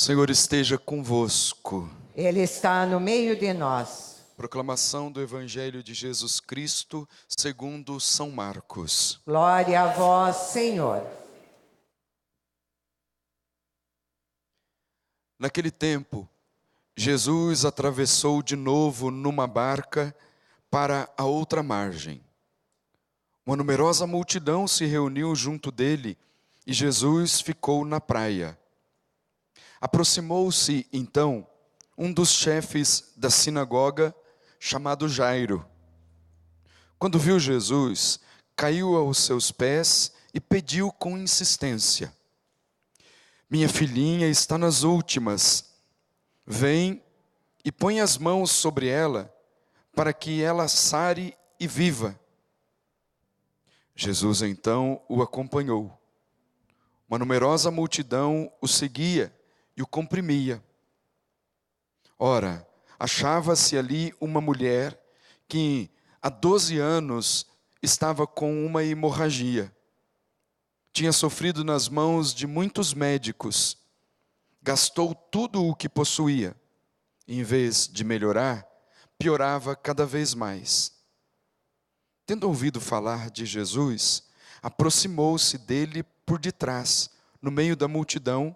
Senhor esteja convosco. Ele está no meio de nós. Proclamação do Evangelho de Jesus Cristo, segundo São Marcos. Glória a vós, Senhor. Naquele tempo, Jesus atravessou de novo numa barca para a outra margem. Uma numerosa multidão se reuniu junto dele e Jesus ficou na praia. Aproximou-se, então, um dos chefes da sinagoga, chamado Jairo. Quando viu Jesus, caiu aos seus pés e pediu com insistência: "Minha filhinha está nas últimas. Vem e põe as mãos sobre ela, para que ela sare e viva." Jesus então o acompanhou. Uma numerosa multidão o seguia e o comprimia. Ora, achava-se ali uma mulher que há 12 anos estava com uma hemorragia. Tinha sofrido nas mãos de muitos médicos, gastou tudo o que possuía. Em vez de melhorar, piorava cada vez mais. Tendo ouvido falar de Jesus, aproximou-se dele por detrás, no meio da multidão,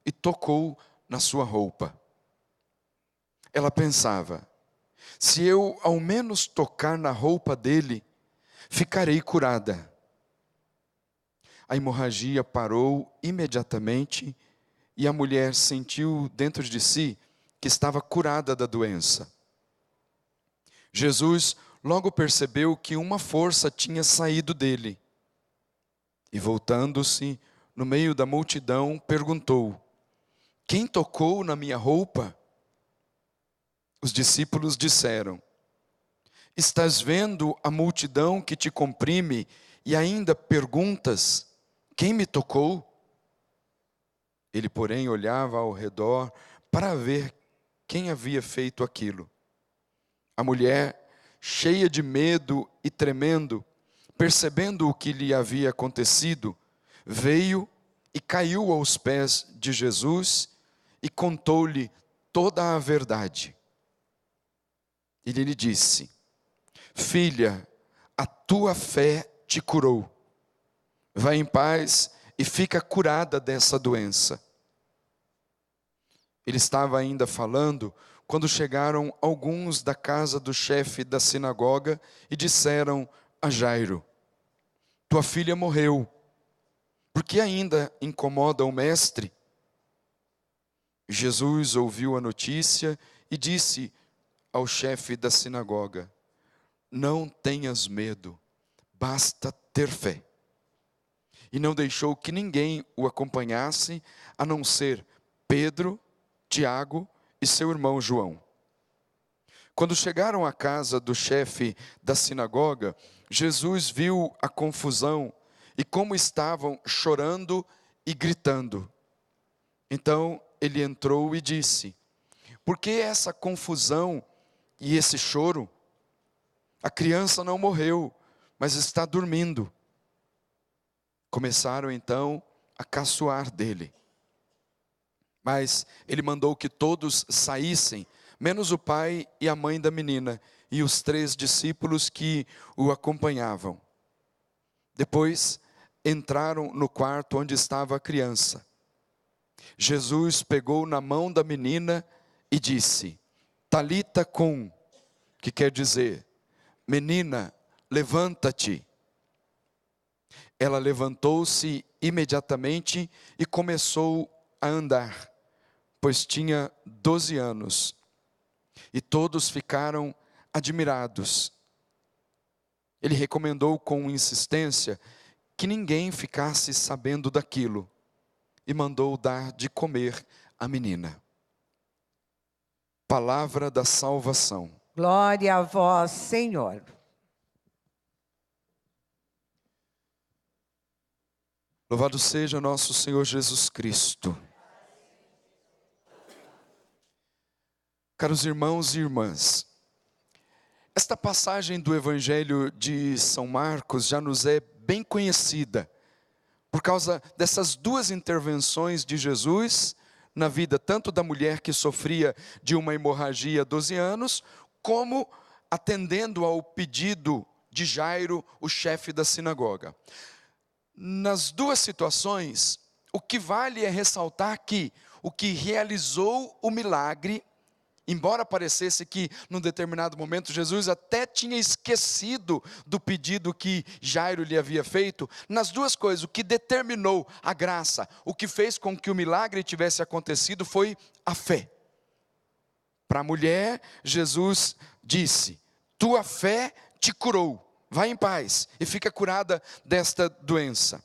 e tocou na sua roupa. Ela pensava: se eu ao menos tocar na roupa dele, ficarei curada. A hemorragia parou imediatamente e a mulher sentiu dentro de si que estava curada da doença. Jesus logo percebeu que uma força tinha saído dele e, voltando-se no meio da multidão, perguntou: "Quem tocou na minha roupa?" Os discípulos disseram: "Estás vendo a multidão que te comprime e ainda perguntas: quem me tocou?" Ele, porém, olhava ao redor para ver quem havia feito aquilo. A mulher, cheia de medo e tremendo, percebendo o que lhe havia acontecido, veio e caiu aos pés de Jesus e contou-lhe toda a verdade. Ele lhe disse: "Filha, a tua fé te curou. Vai em paz e fica curada dessa doença." Ele estava ainda falando quando chegaram alguns da casa do chefe da sinagoga e disseram a Jairo: "Tua filha morreu. Por que ainda incomoda o mestre?" Jesus ouviu a notícia e disse ao chefe da sinagoga: "Não tenhas medo, basta ter fé." E não deixou que ninguém o acompanhasse, a não ser Pedro, Tiago e seu irmão João. Quando chegaram à casa do chefe da sinagoga, Jesus viu a confusão e como estavam chorando e gritando. Então ele entrou e disse: "Por que essa confusão e esse choro? A criança não morreu, mas está dormindo." Começaram então a caçoar dele. Mas ele mandou que todos saíssem, menos o pai e a mãe da menina e os 3 discípulos que o acompanhavam. Depois entraram no quarto onde estava a criança. Jesus pegou na mão da menina e disse: "Talita cum", que quer dizer: "Menina, levanta-te." Ela levantou-se imediatamente e começou a andar, pois tinha 12 anos. E todos ficaram admirados. Ele recomendou com insistência que ninguém ficasse sabendo daquilo e mandou dar de comer à menina. Palavra da salvação. Glória a vós, Senhor. Louvado seja nosso Senhor Jesus Cristo. Caros irmãos e irmãs, esta passagem do Evangelho de São Marcos já nos é bem conhecida, por causa dessas 2 intervenções de Jesus na vida tanto da mulher que sofria de uma hemorragia há 12 anos, como atendendo ao pedido de Jairo, o chefe da sinagoga. Nas duas situações, o que vale é ressaltar que o que realizou o milagre, embora parecesse que num determinado momento Jesus até tinha esquecido do pedido que Jairo lhe havia feito, nas duas coisas, o que determinou a graça, o que fez com que o milagre tivesse acontecido foi a fé. Para a mulher, Jesus disse: tua fé te curou, vai em paz e fica curada desta doença.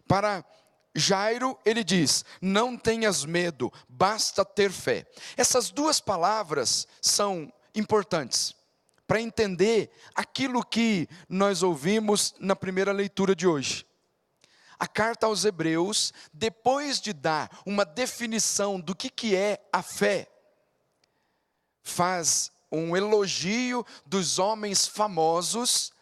Para Jairo, ele diz: não tenhas medo, basta ter fé. Essas duas palavras são importantes para entender aquilo que nós ouvimos na primeira leitura de hoje. A carta aos Hebreus, depois de dar uma definição do que é a fé, faz um elogio dos homens famosos,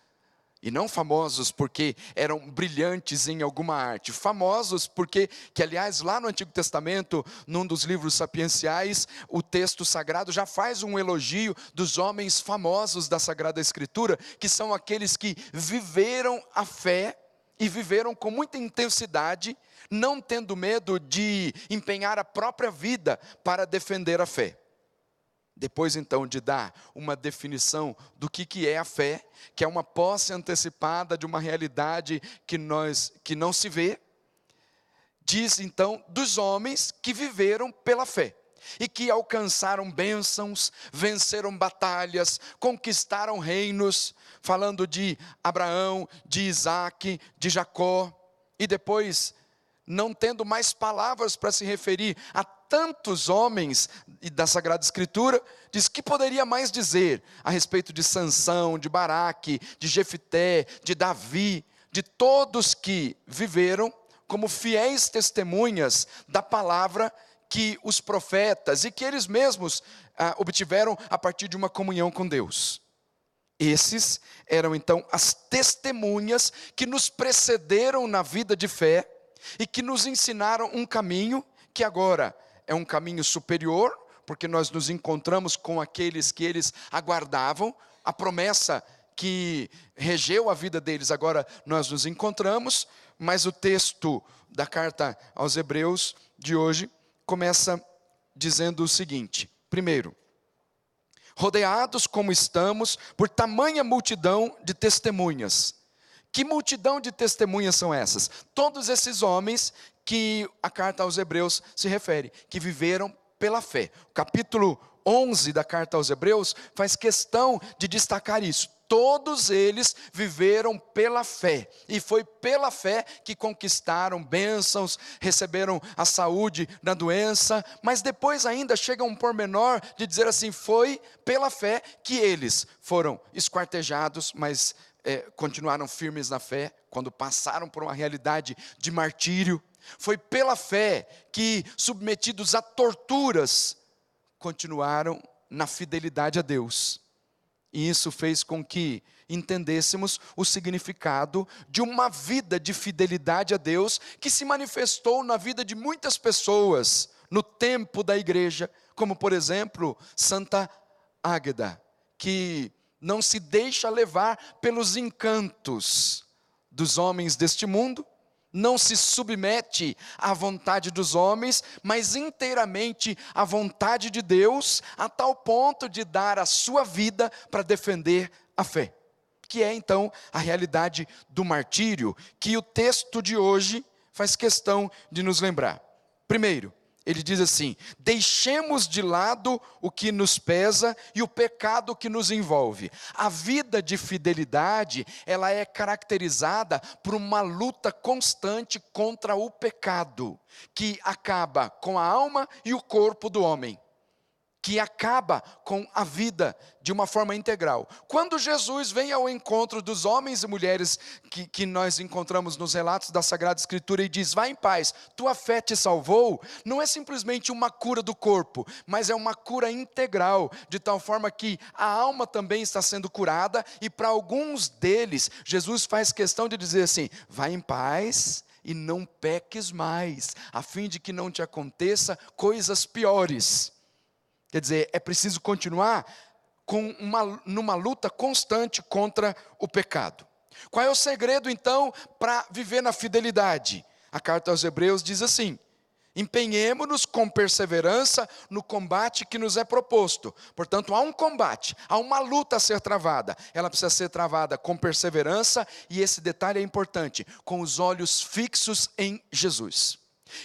e não famosos porque eram brilhantes em alguma arte, famosos porque, que aliás lá no Antigo Testamento, num dos livros sapienciais, o texto sagrado já faz um elogio dos homens famosos da Sagrada Escritura, que são aqueles que viveram a fé e viveram com muita intensidade, não tendo medo de empenhar a própria vida para defender a fé. Depois então de dar uma definição do que é a fé, que é uma posse antecipada de uma realidade que não se vê, diz então dos homens que viveram pela fé e que alcançaram bênçãos, venceram batalhas, conquistaram reinos, falando de Abraão, de Isaac, de Jacó, e depois, não tendo mais palavras para se referir a tantos homens da Sagrada Escritura, diz que poderia mais dizer a respeito de Sansão, de Baraque, de Jefité, de Davi, de todos que viveram como fiéis testemunhas da palavra que os profetas e que eles mesmos obtiveram a partir de uma comunhão com Deus. Esses eram então as testemunhas que nos precederam na vida de fé e que nos ensinaram um caminho que agora é um caminho superior, porque nós nos encontramos com aqueles que eles aguardavam, a promessa que regeu a vida deles, agora nós nos encontramos, mas o texto da carta aos Hebreus de hoje começa dizendo o seguinte: primeiro, rodeados como estamos por tamanha multidão de testemunhas. Que multidão de testemunhas são essas? Todos esses homens que a carta aos Hebreus se refere, que viveram pela fé. O capítulo 11 da carta aos Hebreus faz questão de destacar isso. Todos eles viveram pela fé, e foi pela fé que conquistaram bênçãos, receberam a saúde na doença, mas depois ainda chega um pormenor de dizer assim, foi pela fé que eles foram esquartejados, mas continuaram firmes na fé, quando passaram por uma realidade de martírio. Foi pela fé que, submetidos a torturas, continuaram na fidelidade a Deus. E isso fez com que entendêssemos o significado de uma vida de fidelidade a Deus, que se manifestou na vida de muitas pessoas, no tempo da igreja, como por exemplo, Santa Águeda, que não se deixa levar pelos encantos dos homens deste mundo, não se submete à vontade dos homens, mas inteiramente à vontade de Deus, a tal ponto de dar a sua vida para defender a fé, que é então a realidade do martírio, que o texto de hoje faz questão de nos lembrar. Primeiro, ele diz assim: deixemos de lado o que nos pesa e o pecado que nos envolve. A vida de fidelidade, ela é caracterizada por uma luta constante contra o pecado, que acaba com a alma e o corpo do homem, que acaba com a vida de uma forma integral. Quando Jesus vem ao encontro dos homens e mulheres que nós encontramos nos relatos da Sagrada Escritura e diz, vai em paz, tua fé te salvou, não é simplesmente uma cura do corpo, mas é uma cura integral, de tal forma que a alma também está sendo curada, e para alguns deles, Jesus faz questão de dizer assim, vai em paz e não peques mais, a fim de que não te aconteça coisas piores. Quer dizer, é preciso continuar numa luta constante contra o pecado. Qual é o segredo, então, para viver na fidelidade? A carta aos Hebreus diz assim: empenhemo-nos com perseverança no combate que nos é proposto. Portanto, há um combate, há uma luta a ser travada. Ela precisa ser travada com perseverança, e esse detalhe é importante, com os olhos fixos em Jesus.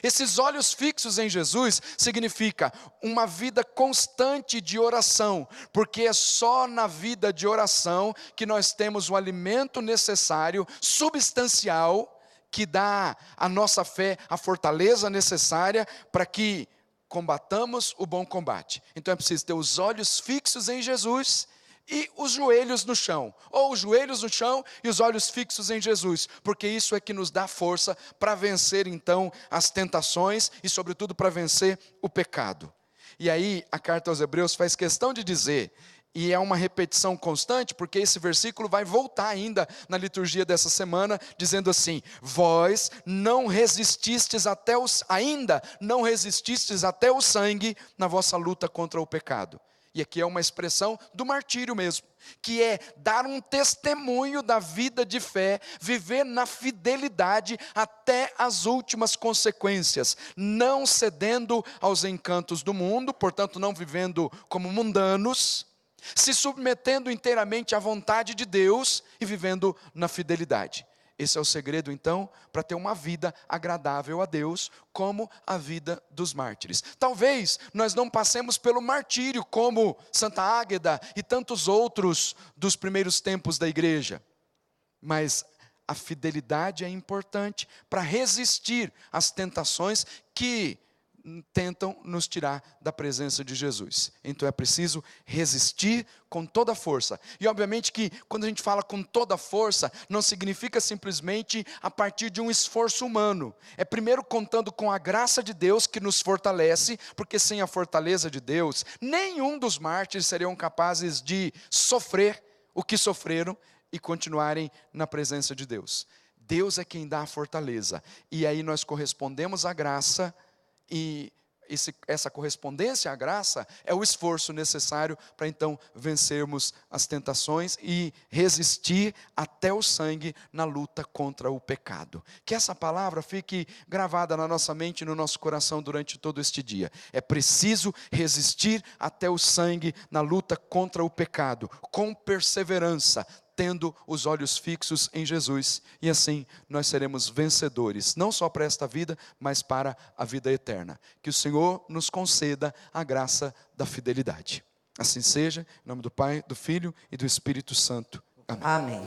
Esses olhos fixos em Jesus significa uma vida constante de oração, porque é só na vida de oração que nós temos o alimento necessário, substancial, que dá à nossa fé a fortaleza necessária para que combatamos o bom combate. Então é preciso ter os olhos fixos em Jesus e os joelhos no chão, ou os joelhos no chão e os olhos fixos em Jesus, porque isso é que nos dá força para vencer então as tentações e sobretudo para vencer o pecado. E aí a carta aos Hebreus faz questão de dizer, e é uma repetição constante, porque esse versículo vai voltar ainda na liturgia dessa semana, dizendo assim: vós ainda não resististes até o sangue na vossa luta contra o pecado. E aqui é uma expressão do martírio mesmo, que é dar um testemunho da vida de fé, viver na fidelidade até as últimas consequências, não cedendo aos encantos do mundo, portanto não vivendo como mundanos, se submetendo inteiramente à vontade de Deus e vivendo na fidelidade. Esse é o segredo, então, para ter uma vida agradável a Deus, como a vida dos mártires. Talvez nós não passemos pelo martírio, como Santa Águeda e tantos outros dos primeiros tempos da igreja. Mas a fidelidade é importante para resistir às tentações que tentam nos tirar da presença de Jesus. Então é preciso resistir com toda a força. E obviamente que quando a gente fala com toda a força, não significa simplesmente a partir de um esforço humano. É primeiro contando com a graça de Deus que nos fortalece, porque sem a fortaleza de Deus, nenhum dos mártires seriam capazes de sofrer o que sofreram e continuarem na presença de Deus. Deus é quem dá a fortaleza. E aí nós correspondemos à graça. E essa correspondência à graça é o esforço necessário para então vencermos as tentações e resistir até o sangue na luta contra o pecado. Que essa palavra fique gravada na nossa mente e no nosso coração durante todo este dia. É preciso resistir até o sangue na luta contra o pecado, com perseverança, tendo os olhos fixos em Jesus, e assim nós seremos vencedores, não só para esta vida, mas para a vida eterna. Que o Senhor nos conceda a graça da fidelidade. Assim seja, em nome do Pai, do Filho e do Espírito Santo. Amém. Amém.